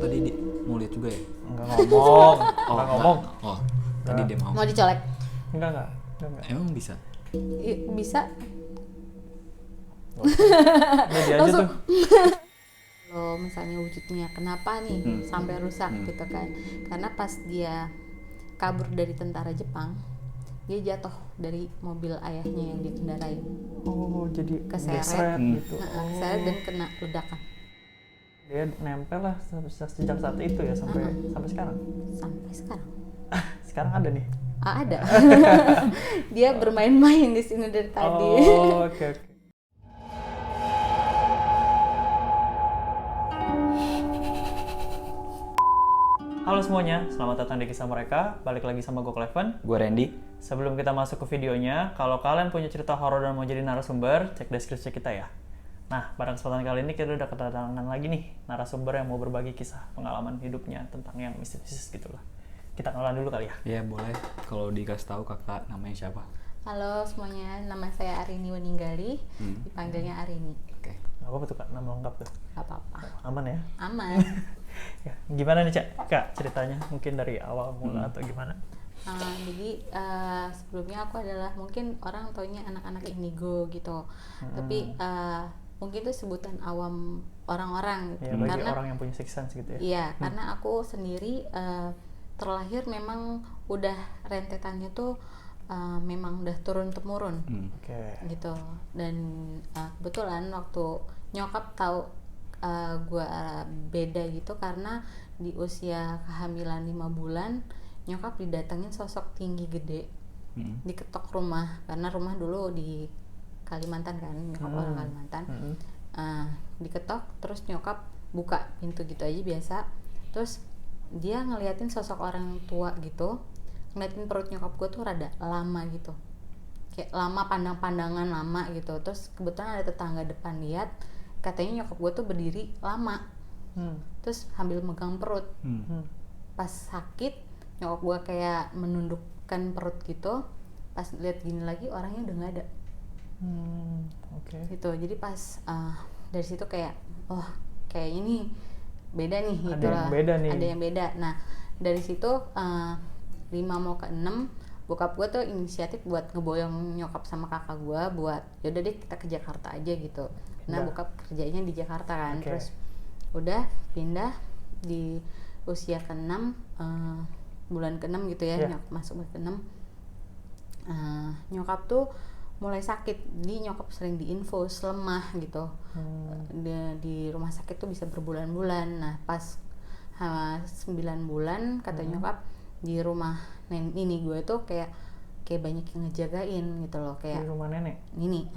tadi mau lihat juga ya? Enggak ngomong. Oh, Enggak ngomong. Oh, tadi dia mau. Mau dicolek? Enggak. Emang bisa? Bisa. Udah dia aja tuh. Kalau misalnya wujudnya kenapa nih sampai rusak gitu kan? Karena pas dia kabur dari tentara Jepang, dia jatuh dari mobil ayahnya yang dikendarai. Oh, jadi Keseret. gesret gitu. Keseret dan kena ledakan Dia nempel lah sejak saat itu ya sampai sekarang. sampai sekarang. Sekarang ada nih. Ada. Dia bermain-main di sini dari tadi. Oh, oke. Halo semuanya, selamat datang di Kisah Mereka. Balik lagi sama gue Cleven. Gue Randy. Sebelum kita masuk ke videonya, kalau kalian punya cerita horor dan mau jadi narasumber, cek deskripsi kita ya. Nah, pada kesempatan kali ini kita udah kedatangan lagi nih narasumber yang mau berbagi kisah pengalaman hidupnya tentang yang mistis-mistis gitu lah. Kita kenalan dulu kali ya. Ya boleh. Kalau dikasih tahu kakak namanya siapa? Halo semuanya, nama saya Arini Weninggali, dipanggilnya Arini. Oke. Gak apa-apa tuh Kak, nama lengkap tuh. Gak apa-apa. Aman ya? Aman. Ya, gimana nih Kak ceritanya? Mungkin dari awal mula atau gimana? Jadi sebelumnya aku adalah mungkin orang taunya anak-anak indigo gitu, tapi mungkin itu sebutan awam orang-orang gitu. Ya, bagi Karena orang yang punya sixth sense gitu ya. iya, karena aku sendiri terlahir memang udah rentetannya tuh memang udah turun temurun Oke. gitu. Dan kebetulan waktu nyokap tahu gue beda gitu, karena di usia kehamilan 5 bulan nyokap didatengin sosok tinggi gede, diketok rumah, karena rumah dulu di Kalimantan kan, nyokap orang Kalimantan. Diketok, terus nyokap buka pintu gitu aja biasa, terus dia ngeliatin sosok orang tua gitu, ngeliatin perut nyokap gue tuh rada lama gitu, kayak lama, pandang-pandangan lama gitu. Terus kebetulan ada tetangga depan lihat, katanya nyokap gue tuh berdiri lama, terus sambil megang perut. Pas sakit nyokap gue kayak menundukkan perut gitu, pas lihat gini lagi orangnya udah nggak ada. Oke. Gitu. Jadi pas dari situ kayak kayak ini beda nih gitu lah. Ada yang beda. Nah dari situ 5 mau ke 6 bokap gue tuh inisiatif buat ngeboyong nyokap sama kakak gue buat yaudah deh kita ke Jakarta aja gitu. Nah bokap kerjanya di Jakarta kan. Terus udah pindah di usia ke-6, bulan ke-6 gitu ya, nyokap masuk bulan ke-6. Nyokap tuh mulai sakit, jadi nyokap sering diinfus, lemah gitu. Di rumah sakit tuh bisa berbulan-bulan. Nah pas 9 bulan kata nyokap di rumah ini gue tuh kayak banyak yang ngejagain gitu loh, kayak di rumah nenek Nini.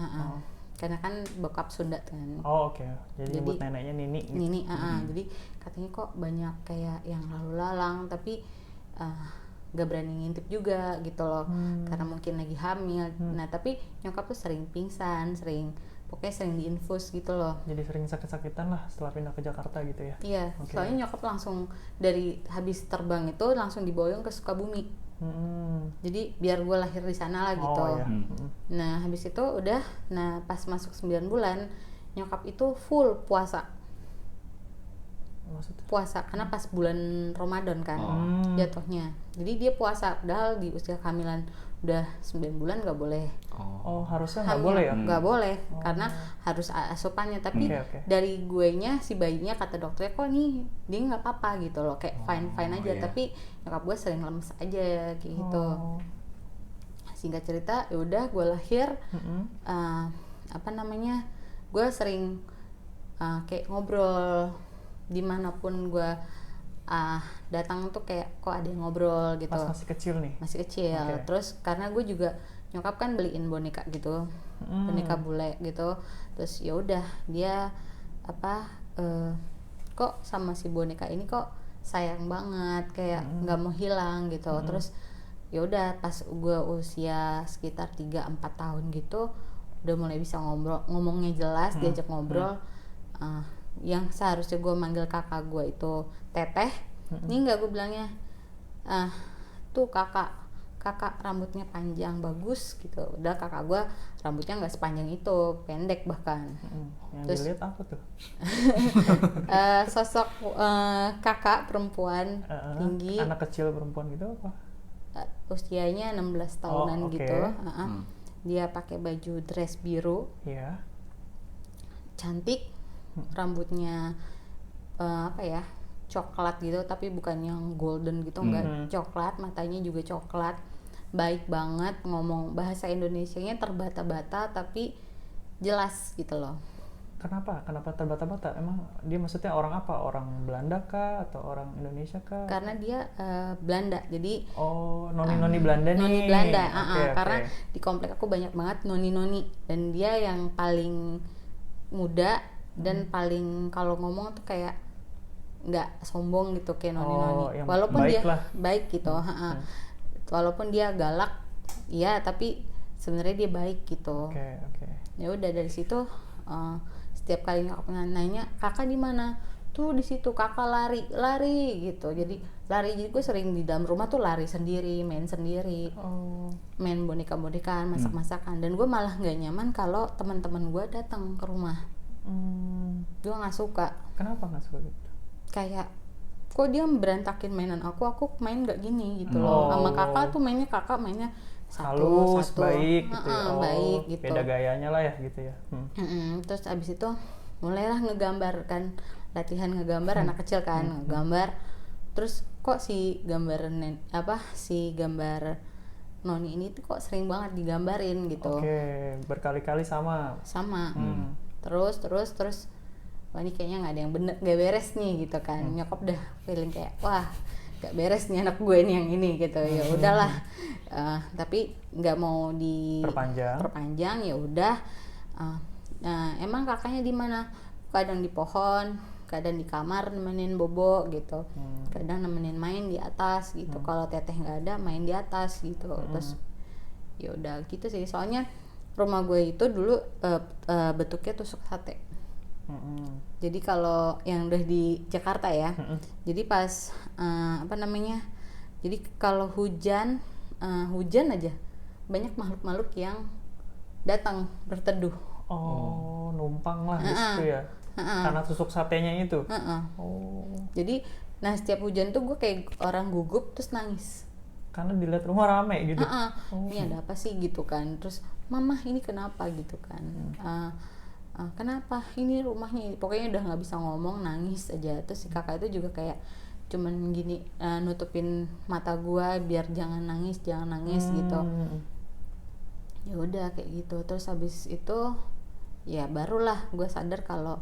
Karena kan bokap Sunda kan. Oke. Jadi nyebut neneknya Nini gitu. Nini. Jadi katanya kok banyak kayak yang lalu lalang tapi gak berani ngintip juga gitu loh, karena mungkin lagi hamil. Nah tapi nyokap tuh sering pingsan, pokoknya sering diinfus gitu loh. Jadi sering sakit-sakitan lah setelah pindah ke Jakarta gitu ya. Iya, soalnya nyokap langsung dari habis terbang itu langsung diboyong ke Sukabumi. Jadi biar gue lahir di sana lah gitu. Nah habis itu udah, nah pas masuk 9 bulan nyokap itu full puasa. Maksudnya? Puasa karena pas bulan Ramadan kan jatuhnya. Jadi dia puasa, padahal di usia kehamilan udah 9 bulan gak boleh. Harusnya nggak boleh ya? Nggak boleh, karena harus asupannya. Tapi dari guenya, si bayinya kata dokternya kok nih dia nggak apa-apa gitu loh, kayak fine aja. Tapi nyokap gue sering lemes aja kayak gitu. Singkat cerita, yaudah gue lahir, gue sering kayak ngobrol dimanapun gue datang tuh kayak kok ada yang ngobrol gitu. Pas masih kecil nih? Masih kecil. Terus karena gue juga nyokap kan beliin boneka gitu, boneka bule gitu. Terus ya udah dia kok sama si boneka ini kok sayang banget, kayak nggak mau hilang gitu. Terus ya udah pas gue usia sekitar 3-4 tahun gitu udah mulai bisa ngomongnya jelas, diajak ngobrol. Yang seharusnya gue manggil kakak gue itu teteh, ini enggak gue bilangnya tuh kakak kakak rambutnya panjang bagus gitu. Udah kakak gue rambutnya nggak sepanjang itu, pendek bahkan. Yang Terus dilihat apa tuh? Sosok kakak perempuan tinggi, Anak kecil perempuan gitu apa? usianya 16 tahunan Oh, oke. gitu. Dia pakai baju dress biru, Iya. cantik, rambutnya apa ya, coklat gitu, tapi bukan yang golden gitu, enggak, coklat, matanya juga coklat, baik banget, ngomong bahasa Indonesianya terbata-bata tapi jelas gitu loh. Kenapa terbata-bata? Emang dia maksudnya orang apa? Orang Belanda kah atau orang Indonesia kah? Karena dia Belanda, jadi Noni Belanda nih. noni Belanda. Oke. Karena di komplek aku banyak banget noni-noni, dan dia yang paling muda dan paling kalau ngomong tuh kayak nggak sombong gitu kayak noni-noni. Yang Walaupun baik dia lah. baik gitu, walaupun dia galak, ya tapi sebenarnya dia baik gitu. Oke. Ya udah dari situ setiap kali nyokap nanya kakak di mana, tuh di situ kakak lari gitu. Jadi gue sering di dalam rumah tuh lari sendiri, main sendiri, main boneka-bonekaan, masak-masakan. Dan gue malah nggak nyaman kalau teman-teman gue datang ke rumah. Gue nggak suka. Kenapa nggak suka gitu? Kayak kok dia berantakin mainan aku main nggak gini gitu loh. Sama kakak tuh mainnya satu baik gitu ya. baik gitu. Beda gayanya lah ya gitu ya. Terus abis itu mulailah ngegambar, latihan ngegambar. Anak kecil kan ngegambar. Terus kok si gambar noni ini tuh kok sering banget digambarin gitu. Oke, berkali-kali sama. Terus wah ini kayaknya nggak ada yang bener, nggak beres nih gitu kan. Nyokap udah feeling kayak wah nggak beres nih anak gue nih yang ini gitu. Ya udahlah, tapi nggak mau diperpanjang. Ya udah. Nah emang kakaknya di mana? Kadang di pohon, kadang di kamar nemenin bobo gitu, kadang nemenin main di atas gitu. Kalau teteh nggak ada, main di atas gitu. Terus ya udah gitu sih. Soalnya rumah gue itu dulu bentuknya tusuk sate. Jadi kalau yang udah di Jakarta ya, jadi pas jadi kalau hujan aja banyak makhluk-makhluk yang datang berteduh. Numpang lah di situ ya. Karena tusuk satenya itu. Jadi nah setiap hujan tuh gue kayak orang gugup terus nangis. Karena dilihat rumah rame gitu. Ini ada apa sih gitu kan. Terus mama ini kenapa gitu kan. Kenapa ini rumahnya, pokoknya udah nggak bisa ngomong, nangis aja. Terus si kakak itu juga kayak cuman gini nutupin mata gua biar jangan nangis gitu. Ya udah kayak gitu. Terus habis itu ya barulah gua sadar kalau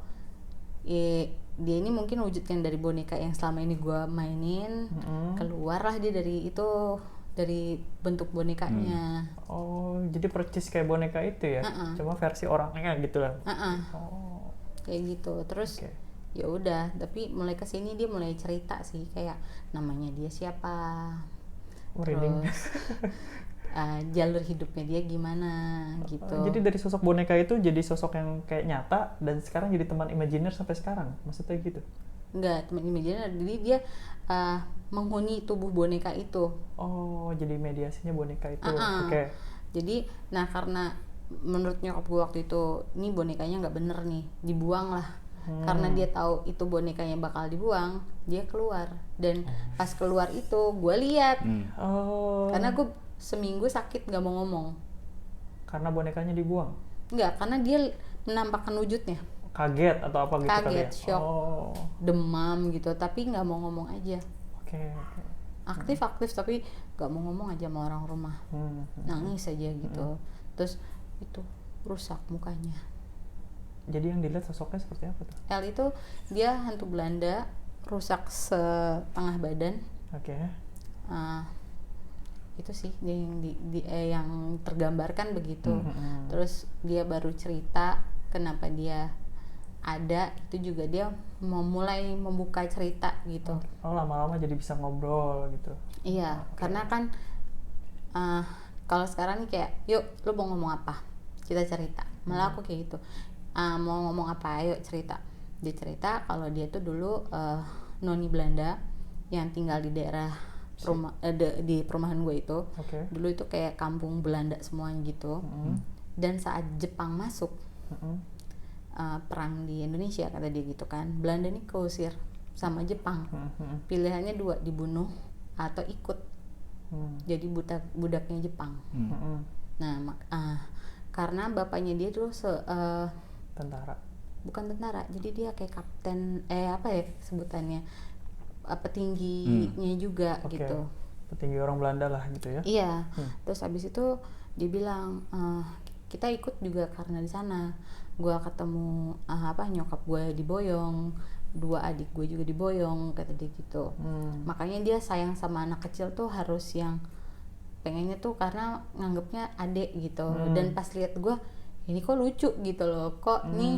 dia ini mungkin wujudkan dari boneka yang selama ini gua mainin. Keluarlah dia dari bentuk bonekanya. Jadi percis kayak boneka itu ya, cuma versi orangnya gitu lah. Kayak gitu. Terus ya udah, tapi mulai kesini dia mulai cerita sih, kayak namanya dia siapa, terus jalur hidupnya dia gimana gitu. Jadi dari sosok boneka itu jadi sosok yang kayak nyata dan sekarang jadi teman imajiner sampai sekarang, maksudnya gitu? Enggak, teman imajiner, jadi dia menghuni tubuh boneka itu. Jadi mediasinya boneka itu. Oke. Jadi karena menurut nyokap gue waktu itu ini bonekanya nggak bener nih, dibuang lah. Karena dia tahu itu bonekanya bakal dibuang, dia keluar. Dan pas keluar itu gue lihat, karena gue seminggu sakit nggak mau ngomong. Karena bonekanya dibuang? Nggak, karena dia menampakkan wujudnya. Kaget atau apa gitu? Kaget, shock, demam gitu, tapi nggak mau ngomong aja. Oke. Aktif tapi nggak mau ngomong aja sama orang rumah. Nangis aja gitu. Terus itu rusak mukanya. Jadi yang dilihat sosoknya seperti apa tuh? L itu dia hantu Belanda, rusak setengah badan. Oke. Itu sih yang tergambarkan begitu. Terus dia baru cerita kenapa dia ada, itu juga dia mulai membuka cerita gitu. Lama-lama jadi bisa ngobrol gitu. Iya, karena kan kalau sekarang nih kayak, yuk lu mau ngomong apa, kita cerita. Malah aku kayak gitu, mau ngomong apa, ayo cerita. Dia cerita kalau dia tuh dulu noni Belanda yang tinggal di daerah di perumahan gue itu. Oke. Dulu itu kayak kampung Belanda semuanya gitu. Dan saat Jepang masuk perang di Indonesia kata dia gitu kan, Belanda ini keusir sama Jepang. Pilihannya dua, dibunuh atau ikut jadi budaknya Jepang. Nah karena bapaknya dia dulu Tentara. bukan tentara, jadi dia kayak kapten apa ya sebutannya, petingginya juga Oke. gitu. Petinggi orang Belanda lah gitu ya. Iya. Terus abis itu dia bilang kita ikut juga karena di sana gue ketemu nyokap gue diboyong, 2 adik gue juga diboyong kata dia gitu. Makanya dia sayang sama anak kecil tuh harus yang pengennya tuh karena nganggapnya adik gitu. Dan pas lihat gue, ini kok lucu gitu loh, kok nih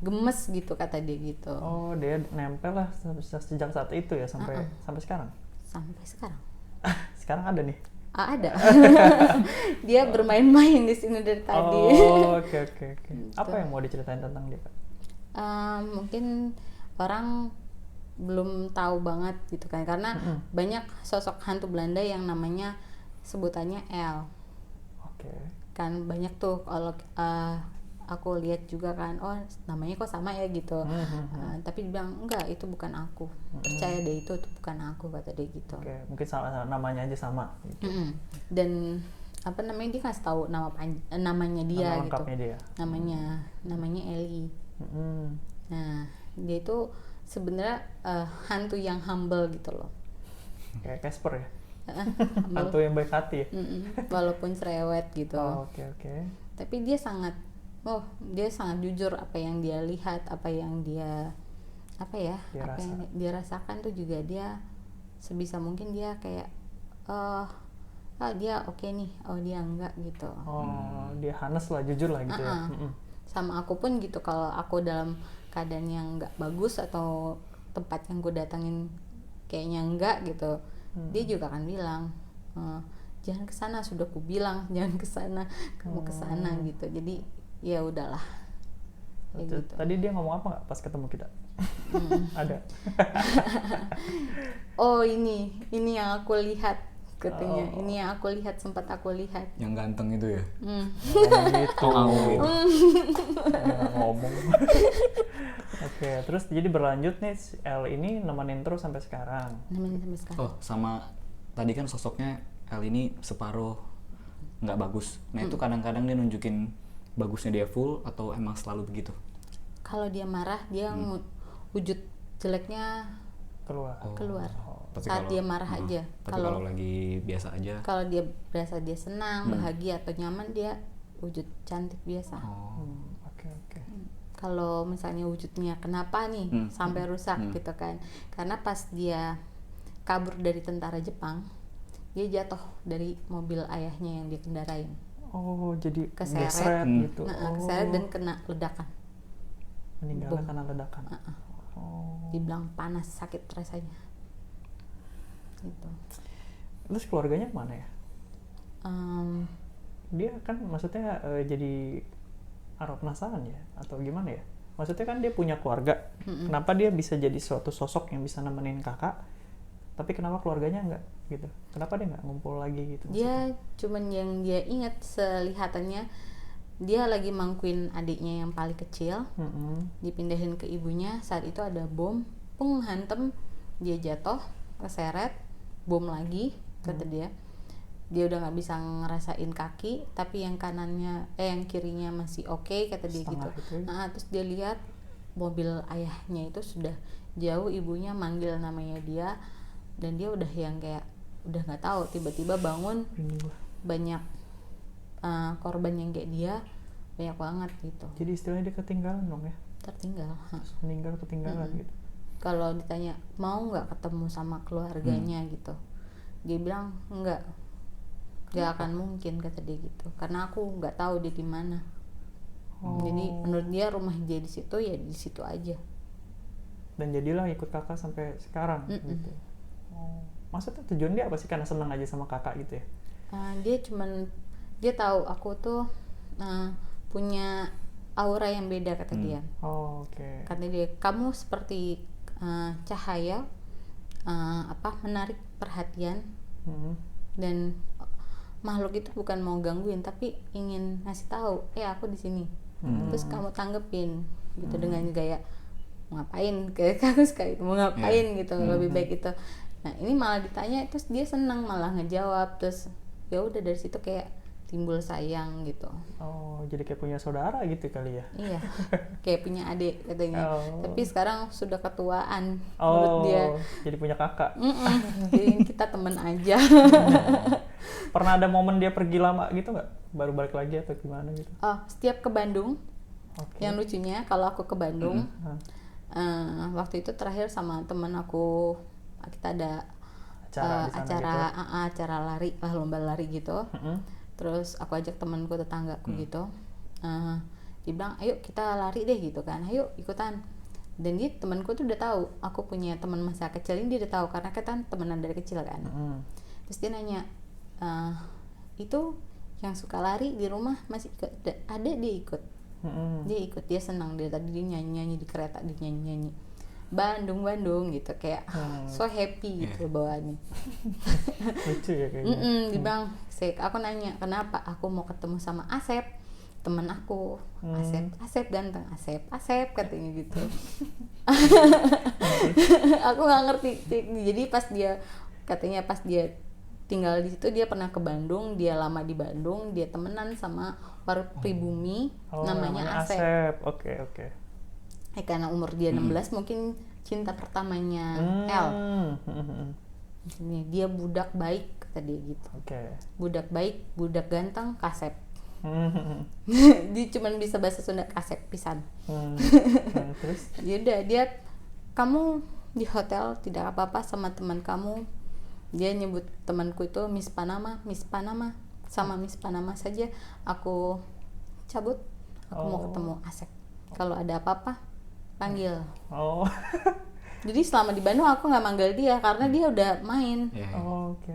gemes gitu kata dia gitu. Oh, dia nempel lah sejak saat itu ya sampai sekarang. Sampai sekarang. Sekarang ada nih. Ada. Dia bermain-main di sini dari tadi. Oh, oke. Apa yang mau diceritain tentang dia, Kak? Mungkin orang belum tahu banget gitu kan, karena banyak sosok hantu Belanda yang namanya sebutannya L. Oke. Kan banyak tuh kalau aku lihat juga kan, oh namanya kok sama ya gitu. Tapi dibilang enggak, itu bukan aku. Percaya deh itu bukan aku kata dia gitu. Oke, mungkin salah namanya aja sama gitu. Dan apa namanya, dia kasih tahu namanya dia Nama gitu. lengkapnya dia. Namanya Eli. Nah, dia itu sebenarnya hantu yang humble gitu loh. Kayak Casper ya. Humble. Hantu yang baik hati ya. Walaupun cerewet gitu. Oh, oke. Tapi dia sangat jujur, apa yang dia lihat, apa yang dia yang dia rasakan tuh juga dia sebisa mungkin dia kayak dia oke nih, dia enggak gitu. Oh, dia honest lah, jujur lah gitu ya. Sama aku pun gitu, kalau aku dalam keadaan yang enggak bagus atau tempat yang gue datangin kayaknya enggak gitu, dia juga akan bilang jangan kesana, sudah ku bilang jangan kesana, kamu kesana gitu. Jadi ya udahlah. Gitu. Tadi dia ngomong apa nggak pas ketemu kita? Ada. Oh ini yang aku lihat katanya. Ini yang aku lihat, sempat aku lihat. Yang ganteng itu ya? Gitu. Gitu. Ngomong. Oke, terus jadi berlanjut nih, L ini nemenin terus sampai sekarang. Nemenin sampai sekarang. Oh, sama tadi kan sosoknya L ini separuh nggak bagus. Nah itu kadang-kadang dia nunjukin bagusnya dia full atau emang selalu begitu? Kalau dia marah, dia wujud jeleknya keluar. Saat dia marah aja. Tapi kalau lagi biasa aja? Kalau dia berasa dia senang, bahagia atau nyaman, dia wujud cantik biasa. Oke. Kalau misalnya wujudnya kenapa nih sampai rusak gitu kan? Karena pas dia kabur dari tentara Jepang, dia jatuh dari mobil ayahnya yang dia kendarain. Oh, jadi keseret gitu. Keseret dan kena ledakan. Meninggal karena ledakan. Dibilang panas, sakit rasanya. Gitu. Terus keluarganya mana ya? Dia kan maksudnya jadi penasaran ya atau gimana ya? Maksudnya kan dia punya keluarga. Kenapa dia bisa jadi suatu sosok yang bisa nemenin kakak? Tapi kenapa keluarganya enggak gitu? Kenapa dia nggak ngumpul lagi gitu? Dia cuman yang dia ingat selihatannya, dia lagi mangkuin adiknya yang paling kecil, dipindahin ke ibunya. Saat itu ada bom, hantem, dia jatuh, keseret, bom lagi kata dia. Dia udah nggak bisa ngerasain kaki, tapi yang kanannya, yang kirinya masih oke kata dia gitu. Nah, terus dia lihat mobil ayahnya itu sudah jauh, ibunya manggil namanya dia, dan dia udah yang kayak udah nggak tahu, tiba-tiba bangun banyak korban yang kayak dia banyak banget gitu. Jadi istilahnya dia ketinggalan dong ya? Tertinggal. Meninggal ketinggalan gitu. Kalau ditanya mau nggak ketemu sama keluarganya gitu, dia bilang nggak akan mungkin kata dia gitu, karena aku nggak tahu dia di mana. Jadi menurut dia rumah dia di situ, ya di situ aja. Dan jadilah ikut kakak sampai sekarang gitu. Maksudnya tujuan dia apa sih? Karena senang aja sama kakak gitu ya? Dia tahu aku tuh punya aura yang beda kata dia. Oke. Kata dia, kamu seperti cahaya menarik perhatian, Hmm. dan makhluk itu bukan mau gangguin tapi ingin ngasih tahu aku di sini. Terus kamu tanggepin gitu dengan gaya mau ngapain, kayak kamu sekali mau ngapain gitu, lebih baik itu. Nah ini malah ditanya terus dia senang malah ngejawab, terus ya udah dari situ kayak timbul sayang gitu. Oh, jadi kayak punya saudara gitu kali ya? Iya, kayak punya adik katanya. Oh. Tapi sekarang sudah ketuaan Oh, menurut dia. jadi punya kakak. Jadi kita temen aja. Pernah ada momen dia pergi lama gitu nggak? Baru balik lagi atau gimana gitu? Setiap ke Bandung, Oke. yang lucunya kalau aku ke Bandung, waktu itu terakhir sama temen aku, kita ada Acara di sana acara lari lah, lomba lari gitu. Mm-mm. Terus aku ajak temanku, tetanggaku gitu, dia bilang ayo kita lari deh gitu kan, ayo ikutan. Dan dia temanku tuh udah tahu aku punya teman masa kecil ini, dia udah tahu karena kita temenan dari kecil kan. Terus dia nanya, itu yang suka lari di rumah masih ikut? Ada, dia ikut. Dia ikut, dia senang, dia tadi dia nyanyi di kereta, dia nyanyi Bandung gitu, kayak so happy gitu bawaannya. Lucu ya kayaknya. Dia bilang, aku nanya kenapa, aku mau ketemu sama Asep, temen aku. Asep ganteng, Asep katanya gitu. Aku nggak ngerti. Jadi pas dia tinggal di situ, dia pernah ke Bandung, dia lama di Bandung, dia temenan sama warga pribumi, namanya Asep. Oke. Karena umur dia 16 mungkin cinta pertamanya El. Dia budak baik kata dia gitu. Budak baik, budak ganteng, Kasep. Dia cuma bisa bahasa Sunda, Kasep pisan. Terus? Dia kamu di hotel tidak apa-apa sama teman kamu. Dia nyebut temanku itu Miss Panama sama Miss Panama saja aku cabut, aku mau ketemu Asep. Kalau ada apa-apa panggil. Jadi selama di Bandung aku nggak manggil dia karena dia udah main. Oke.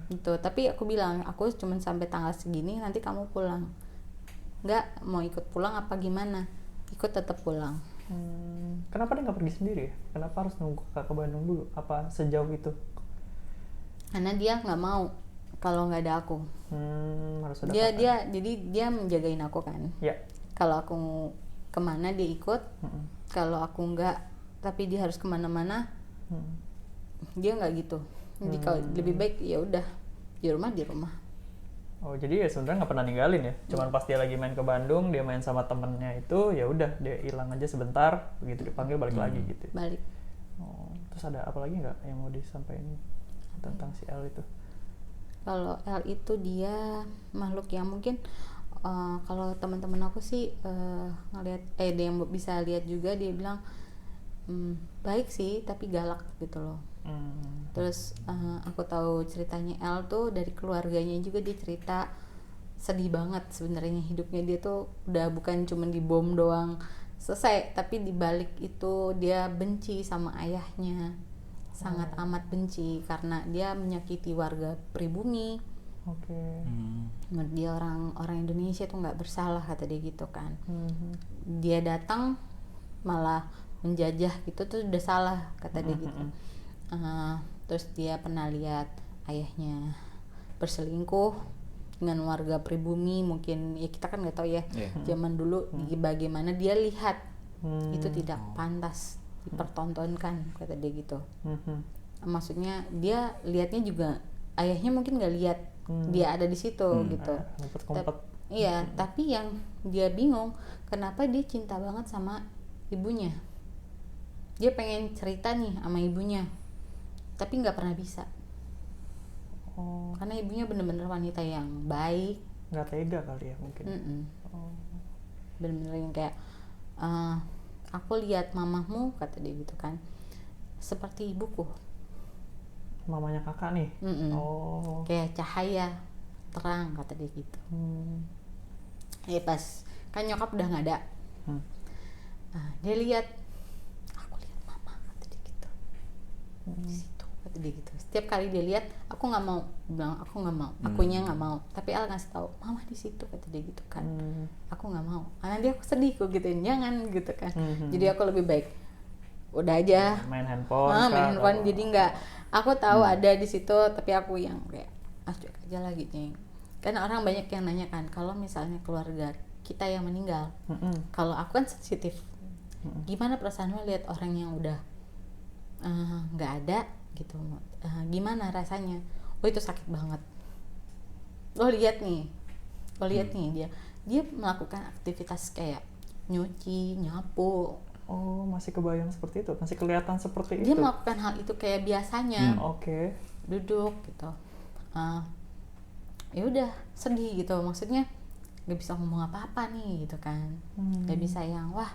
Gitu. Tapi aku bilang aku cuma sampai tanggal segini, nanti kamu pulang. Nggak mau ikut pulang apa gimana? Ikut tetap pulang. Kenapa dia nggak pergi sendiri ya? Kenapa harus nunggu kakak ke Bandung dulu? Apa sejauh itu? Karena dia nggak mau kalau nggak ada aku. Harus ada Jadi dia menjagain aku kan. Ya. Kalau aku kemana dia ikut. Kalau aku nggak, tapi dia harus kemana-mana, dia nggak gitu. Jadi kalau lebih baik ya udah di rumah. Oh, jadi ya sebenarnya nggak pernah ninggalin ya. Cuman pas dia lagi main ke Bandung, dia main sama temennya itu, ya udah dia hilang aja sebentar, begitu dipanggil balik lagi gitu. Balik. Oh, terus ada apa lagi nggak yang mau disampaikan tentang si L itu? Kalau L itu dia makhluk yang mungkin kalau teman-teman aku sih ngelihat dia yang bisa lihat juga, dia bilang baik sih tapi galak gitu loh. Terus aku tahu ceritanya L tuh dari keluarganya juga, dia cerita sedih banget sebenarnya hidupnya. Dia tuh udah bukan cuma dibom doang selesai, tapi dibalik itu dia benci sama ayahnya, sangat amat benci karena dia menyakiti warga pribumi. Menurut dia orang Indonesia tuh nggak bersalah kata dia gitu kan. Dia datang malah menjajah gitu tuh udah salah kata dia gitu. Terus dia pernah lihat ayahnya berselingkuh dengan warga pribumi, mungkin ya kita kan nggak tahu ya zaman dulu bagaimana dia lihat itu tidak pantas dipertontonkan kata dia gitu. Maksudnya dia lihatnya juga ayahnya mungkin nggak lihat dia ada di situ gitu. Tapi yang dia bingung kenapa dia cinta banget sama ibunya. Dia pengen cerita nih sama ibunya, tapi nggak pernah bisa. Karena ibunya bener-bener wanita yang baik. Nggak tega kali ya mungkin. Bener-bener yang kayak aku lihat mamahmu kata dia gitu kan, seperti ibuku. Mamanya kakak nih. Kayak cahaya terang kata dia gitu. Pas kan nyokap udah nggak ada, dia lihat, aku lihat mama kata dia gitu. Di situ kata dia gitu. Setiap kali dia lihat, aku nggak mau, bilang aku nggak mau, akunya nggak mau. Tapi Al ngasih tahu, mama di situ kata dia gitu kan. Aku nggak mau. Karena dia aku sedih kok gituin, jangan gitu kan. Jadi aku lebih baik udah aja Main handphone. main kah, handphone atau- jadi nggak, aku tahu ada di situ tapi aku yang kayak cuek aja lah gitu. Karena orang banyak yang nanya kan kalau misalnya keluarga kita yang meninggal, kalau aku kan sensitif, gimana perasaan lo lihat orang yang udah nggak ada gitu, gimana rasanya? Oh itu sakit banget. Lo lihat nih dia melakukan aktivitas kayak nyuci, nyapu. Oh, masih kebayang seperti itu, masih kelihatan seperti Dia itu. melakukan hal itu kayak biasanya, Oke. duduk gitu. Ya udah sedih gitu, maksudnya nggak bisa ngomong apa-apa nih gitu kan, nggak bisa yang wah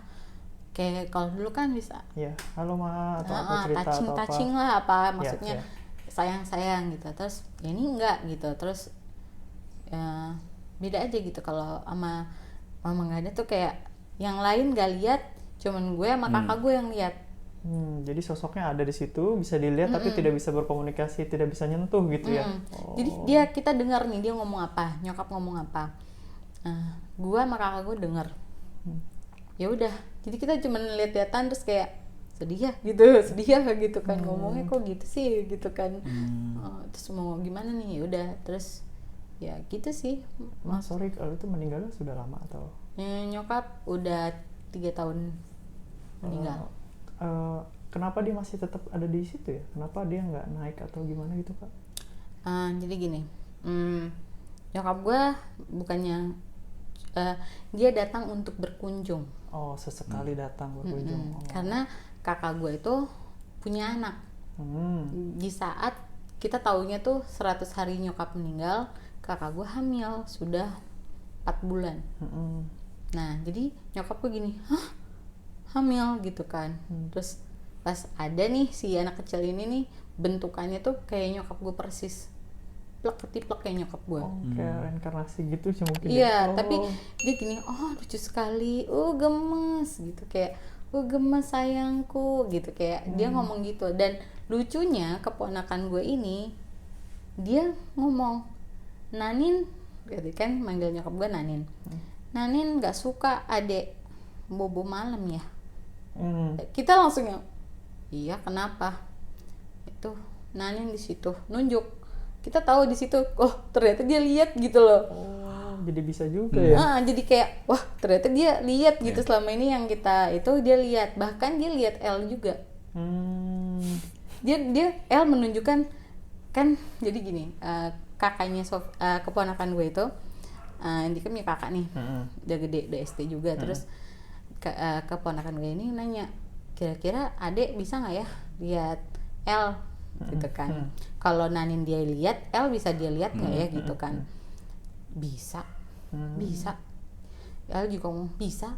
kayak kalau dulu kan bisa Ya, halo ma atau apa cerita atau apa. touching lah apa, Ya, maksudnya ya. sayang gitu. Terus ya ini enggak gitu, terus ya, beda aja gitu kalau sama mama nggak ada tuh, kayak yang lain nggak lihat, cuman gue sama kakak gue yang lihat. Jadi sosoknya ada di situ, bisa dilihat tapi tidak bisa berkomunikasi, tidak bisa nyentuh gitu ya. Jadi kita dengar nih dia ngomong apa, nyokap ngomong apa, gue sama kakak gue denger. Ya udah, jadi kita cuma lihat-lihatan terus kayak sedih ya gitu kan, ngomongnya kok gitu sih gitu kan. Terus mau gimana nih, ya udah terus ya gitu sih. Sorry, kalau itu meninggalnya sudah lama atau? Nyokap udah 3 tahun meninggal. Kenapa dia masih tetap ada di situ ya? Kenapa dia nggak naik atau gimana gitu Kak? Jadi gini, nyokap gue bukannya dia datang untuk berkunjung. Oh, sesekali datang berkunjung. Karena kakak gue itu punya anak. Di saat kita taunya tuh 100 hari nyokap meninggal, kakak gue hamil sudah 4 bulan. Nah jadi nyokap gue gini, hamil gitu kan. Terus pas ada nih si anak kecil ini nih, bentukannya tuh kayak nyokap gue persis, plek ketiplek kayak nyokap gue. Kayak reinkarnasi gitu sih mungkin. Iya, tapi dia gini, lucu sekali, gemes gitu, kayak gemes sayangku gitu, kayak dia ngomong gitu. Dan lucunya keponakan gue ini dia ngomong, Nanin, gitu kan, manggil nyokap gue Nanin. Nanin nggak suka adek bobo malam ya. Kita langsung yang, iya kenapa? Itu Nanin di situ nunjuk. Kita tahu di situ, ternyata dia lihat gitu loh. Jadi bisa juga ya. Jadi kayak, wah ternyata dia lihat gitu, selama ini yang kita itu dia lihat, bahkan dia lihat L juga. Dia L menunjukkan kan, jadi gini, kakaknya keponakan gue itu, dia kan punya kakak nih, udah gede, udah SD juga. Terus keponakan gue ini nanya, kira-kira adek bisa nggak ya lihat L gitu kan. Kalau Nanin dia lihat, L bisa dia lihat nggak ya gitu kan. Bisa L juga ngomong bisa,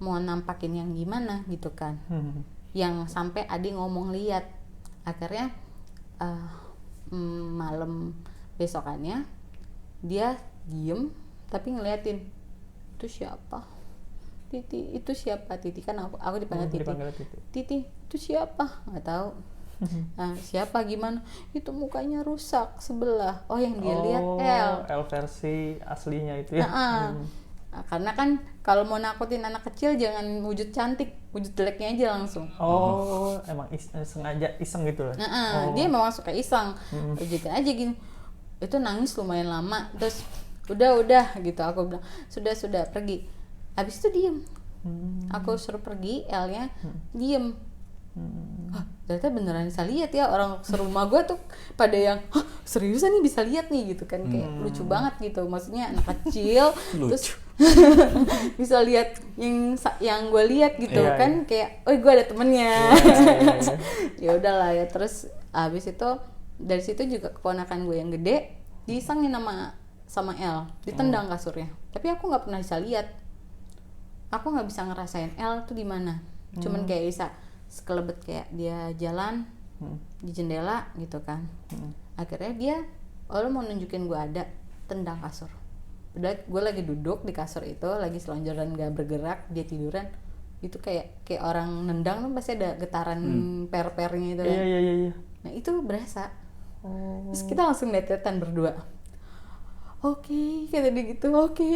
mau nampakin yang gimana gitu kan. Yang sampai adik ngomong lihat. Akhirnya malam besokannya dia diem tapi ngeliatin, itu siapa? Titi, itu siapa? Titi kan aku dipanggil Titi. Titi, itu siapa? Nggak tahu. Siapa gimana? Itu mukanya rusak sebelah. Oh yang dia lihat L versi aslinya itu ya. Karena kan kalau mau nakutin anak kecil jangan wujud cantik, wujud jeleknya aja langsung. Emang sengaja iseng gitu lah. Dia memang suka iseng. Wujudin aja gini. Itu nangis lumayan lama. Terus udah gitu, aku bilang sudah pergi. Habis itu diem. Aku suruh pergi, L-nya diem. Ternyata beneran bisa lihat ya, orang serumah gue tuh pada yang seriusan nih bisa lihat nih gitu kan, kayak lucu banget gitu, maksudnya anak kecil terus bisa lihat yang gue lihat gitu kan, kayak gue ada temennya. Ya udahlah ya. Terus abis itu dari situ juga keponakan gue yang gede diisengin sama L, ditendang kasurnya, tapi aku nggak pernah bisa lihat, aku nggak bisa ngerasain L tuh di mana, cuman kayak bisa sekelebet kayak dia jalan di jendela gitu kan. Akhirnya dia, lo mau nunjukin gue ada, tendang kasur. Udah gue lagi duduk di kasur itu, lagi selonjoran gak bergerak, dia tiduran. Itu kayak orang nendang tuh pasti ada getaran per-pernya itu kan. Iya. Nah itu berasa. Terus kita langsung lihat-lihatan berdua. Oke, kata dia gitu, oke.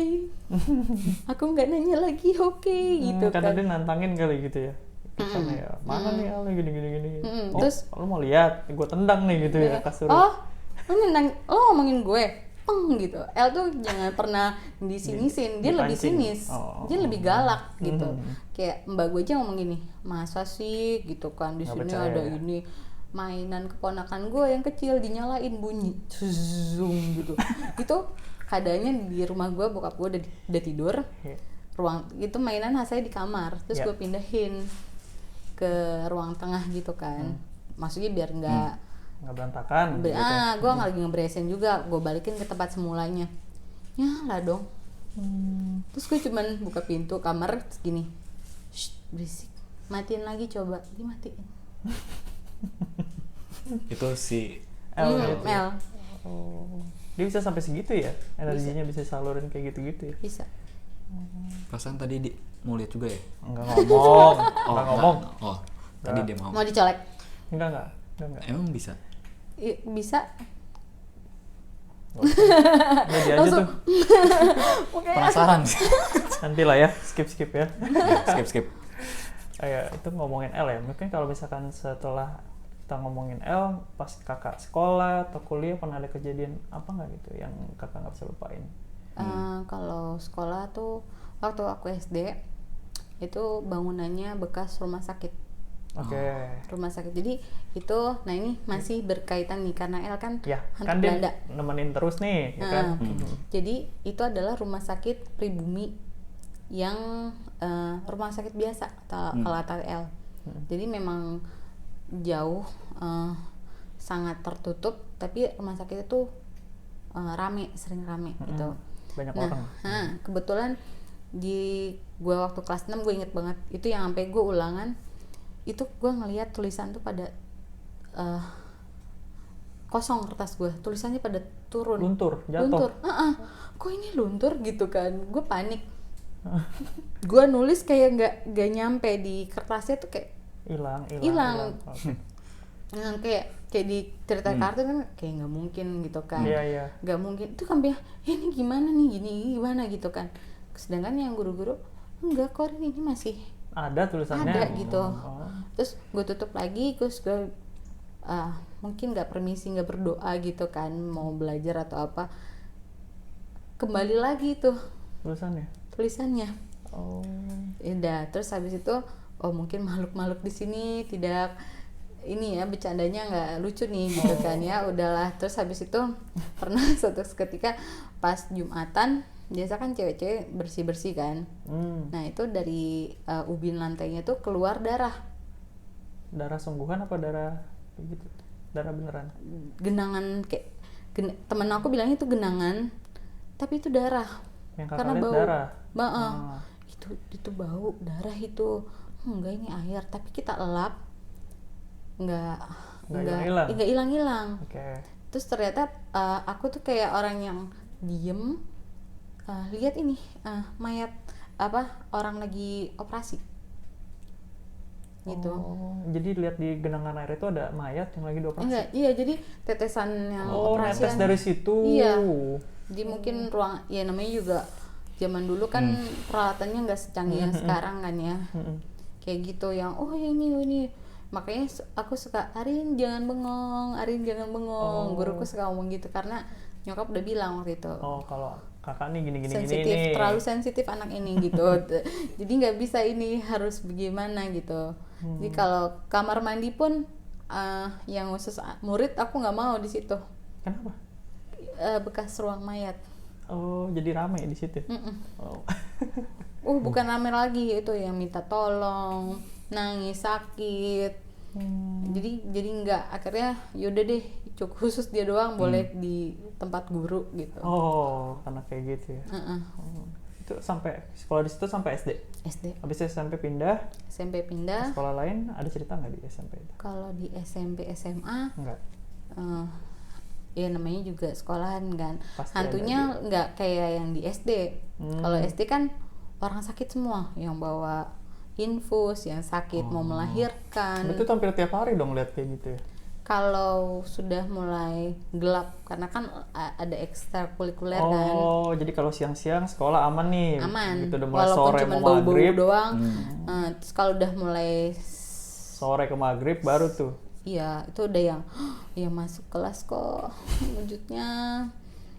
Aku nggak nanya lagi, oke, gitu karena kan. dia nantangin kali gitu ya. Kesannya ya, mana nih El nih gini. Oh, Terus lu mau lihat, gue tendang nih gitu ya kasur. oh lo ngomongin gue peng gitu. El tuh jangan pernah disinisin, dia lebih Dipancing. sinis, Oh. dia lebih galak gitu. Kayak mbak gue aja ngomong gini, masa sih gitu kan di Nggak sini percaya ada ya? ini mainan keponakan gue yang kecil dinyalain bunyi zoom gitu. Itu keadaannya di rumah gue, bokap gue udah tidur, Iya. ruang itu mainan hasilnya di kamar, terus Ya. gue pindahin ke ruang tengah gitu kan, maksudnya biar nggak Nggak berantakan. gitu. gue nggak lagi ngeberesin juga, gue balikin ke tempat semulanya, nyala dong. Terus gue cuman buka pintu kamar terus gini, "Shh, berisik, matiin lagi, coba dimatiin." Itu si El gitu. Mel Oh. Dia bisa sampai segitu ya? Energinya bisa salurin kayak gitu-gitu ya? bisa. perasaan tadi mau lihat juga ya. Enggak ngomong. Enggak enggak. ngomong. Oh, tadi dia mau. Mau dicolek? Enggak. Emang bisa? Bisa. Udah dia aja tuh. Penasaran sih. Nanti lah ya, skip ya. Skip. Kayak itu ngomongin L ya. Mungkin kalau misalkan setelah kita ngomongin L, pas kakak sekolah atau kuliah pernah ada kejadian apa nggak gitu yang kakak nggak bisa lupain? Kalau sekolah tuh waktu aku SD itu bangunannya bekas rumah sakit. Oke. Rumah sakit. Jadi itu, nah ini masih berkaitan nih karena El kan Ya, hantu kan dia Belanda. nemenin terus nih, ya kan? Jadi itu adalah rumah sakit pribumi yang rumah sakit biasa kalau kata El. Jadi memang jauh, sangat tertutup, tapi rumah sakit itu sering rame gitu. Banyak Nah, orang. kebetulan di gue waktu kelas 6 gue inget banget itu yang sampai gue ulangan itu gue ngelihat tulisan tuh pada kosong kertas gue, tulisannya pada turun, Luntur, jatuh. kok ini luntur gitu kan, gue panik. Gue nulis kayak nggak nyampe di kertasnya tuh, kayak hilang. Oke. Yang kayak di cerita kartun kan kayak nggak mungkin gitu kan. Iya. Nggak mungkin itu kan, ini gimana nih, gini gimana gitu kan. Sedangkan yang guru-guru enggak kok, ini masih Ada tulisannya. ada gitu. Oh. Terus gue tutup lagi, terus gue mungkin nggak permisi, nggak berdoa gitu kan, mau belajar atau apa, kembali lagi tuh tulisannya. Oh. Udah, terus habis itu mungkin makhluk-makhluk di sini tidak ini ya, bercandanya nggak lucu nih gitu kan ya, udahlah. Terus habis itu pernah suatu ketika pas Jumatan, biasa kan cewek-cewek bersih-bersih kan. Nah itu dari ubin lantainya tuh keluar darah Sungguhan apa darah gitu? Darah beneran? Genangan, kayak temen aku bilangnya itu genangan, tapi itu darah. Yang kakak Karena lihat bau. darah? Itu bau darah itu. Enggak, ini air, tapi kita elap nggak hilang. Oke. Terus ternyata aku tuh kayak orang yang diem, lihat ini mayat orang lagi operasi gitu. Oh, jadi lihat di genangan air itu ada mayat yang lagi dioperasi? Enggak, iya, jadi tetesan yang operasi netes dari situ. Iya. Jadi mungkin ruang, ya namanya juga zaman dulu kan peralatannya nggak secanggih yang sekarang kan ya. Kayak gitu yang ini. Makanya aku suka, Arin jangan bengong. Guruku suka ngomong gitu karena nyokap udah bilang waktu itu. Oh, kalau kakak nih gini Sensitif, nih. terlalu sensitif anak ini gitu. Jadi nggak bisa, ini harus bagaimana gitu. Jadi kalau kamar mandi pun yang khusus murid aku nggak mau di situ. Kenapa? Bekas ruang mayat. Oh, jadi ramai di situ. Oh. Bukan rame lagi, itu yang minta tolong, nangis, sakit. Jadi nggak, akhirnya yaudah deh, cukup khusus dia doang boleh di tempat guru gitu. Oh, karena kayak gitu ya. Oh. Itu sampai sekolah di situ sampai SD. Habis SMP pindah. SMP pindah. Sekolah lain ada cerita nggak di SMP itu? Kalau di SMP SMA Enggak. Ya namanya juga sekolahan kan. Pasti hantunya nggak kayak yang di SD. Kalau SD kan orang sakit semua, yang bawa infus, yang sakit mau melahirkan. Berarti tampil tiap hari dong lihat kayak gitu ya? kalau sudah mulai gelap, karena kan ada ekstrakurikuler kan. Oh, jadi kalau siang-siang sekolah aman nih. Aman, Gitu udah mulai walaupun sore cuma mau bau-bau maghrib. doang. Terus kalau udah mulai Sore ke maghrib baru tuh. iya, itu udah yang ya masuk kelas kok wujudnya.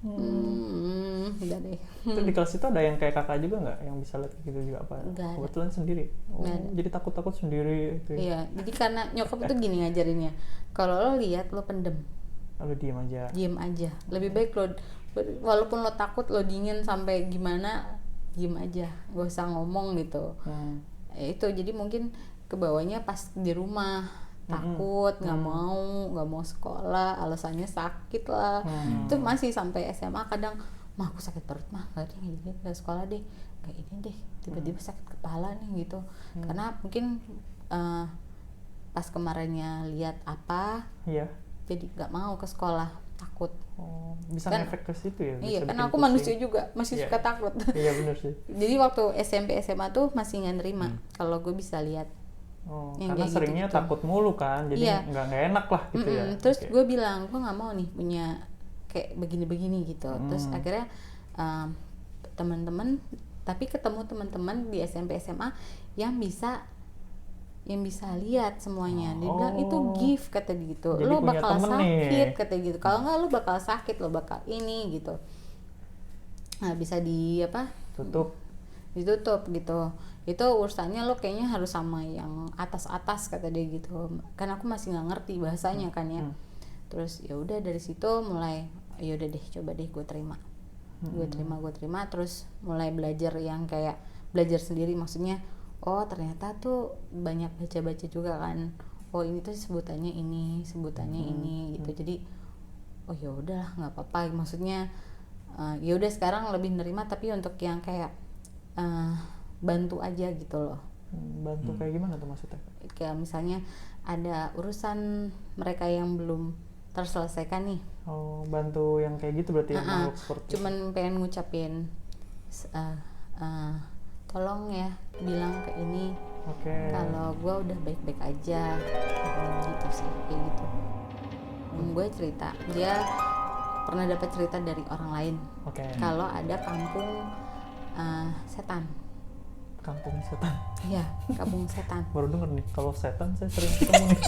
Udah deh. Itu di kelas itu ada yang kayak kakak juga nggak yang bisa lihat gitu juga apa? Nggak ada. Kebetulan sendiri. Oh, Nggak ada. jadi takut-takut sendiri itu. Iya, jadi karena nyokap itu gini ngajarinnya. Kalau lo lihat lo pendem, Lalu diem aja. diem aja. Lebih baik lo walaupun lo takut, lo dingin sampai gimana, diem aja, gak usah ngomong gitu. Itu jadi mungkin kebawahnya pas di rumah takut, nggak mau sekolah, alasannya sakit lah. Itu masih sampai SMA kadang, mah aku sakit perut mah, nggak sekolah deh, nggak ini deh, tiba-tiba sakit kepala nih gitu. Karena mungkin pas kemarinnya lihat apa, Iya. jadi nggak mau ke sekolah, takut. Oh, bisa Kan- ngefek ke situ ya? Iya, Bisa karena bikin aku pusing. manusia juga, masih Iya. suka takut. Iya benar sih. Jadi waktu SMP SMA tuh masih nggak nerima kalau gue bisa lihat. Oh, Yang karena kayak seringnya gitu-gitu. takut mulu kan, jadi Iya. nggak enak lah gitu ya. Terus Oke. gue bilang gue nggak mau nih punya kayak begini-begini gitu. Terus akhirnya teman-teman, tapi ketemu teman-teman di SMP SMA yang bisa lihat semuanya. Dia bilang itu gift kata dia gitu. Jadi Lo punya bakal temen sakit nih. kata gitu. Kalau nggak lo bakal sakit, lo bakal ini gitu. Nah bisa Tutup. ditutup gitu. Itu urusannya lo kayaknya harus sama yang atas-atas kata dia gitu. Kan aku masih nggak ngerti bahasanya kan ya. Terus ya udah dari situ mulai ya udah deh coba deh gue terima. Gue terima terus mulai belajar yang kayak belajar sendiri, maksudnya oh ternyata tuh banyak baca-baca juga kan. Oh ini tuh sebutannya ini gitu. Jadi oh ya udah nggak apa-apa, maksudnya ya udah sekarang lebih nerima, tapi untuk yang kayak bantu aja gitu loh. Bantu kayak gimana tuh maksudnya? Kayak misalnya ada urusan mereka yang belum terselesaikan nih. Oh, bantu yang kayak gitu berarti yang makhluk seperti Cuman pengen ngucapin tolong ya bilang ke ini Oke. kalau gue udah baik-baik aja, gitu sih, kayak gitu. Gue cerita, dia pernah dapat cerita dari orang lain Oke. kalau ada kampung setan. Kampung setan. Iya, kampung setan. Baru denger nih, kalau setan saya sering ketemu nih.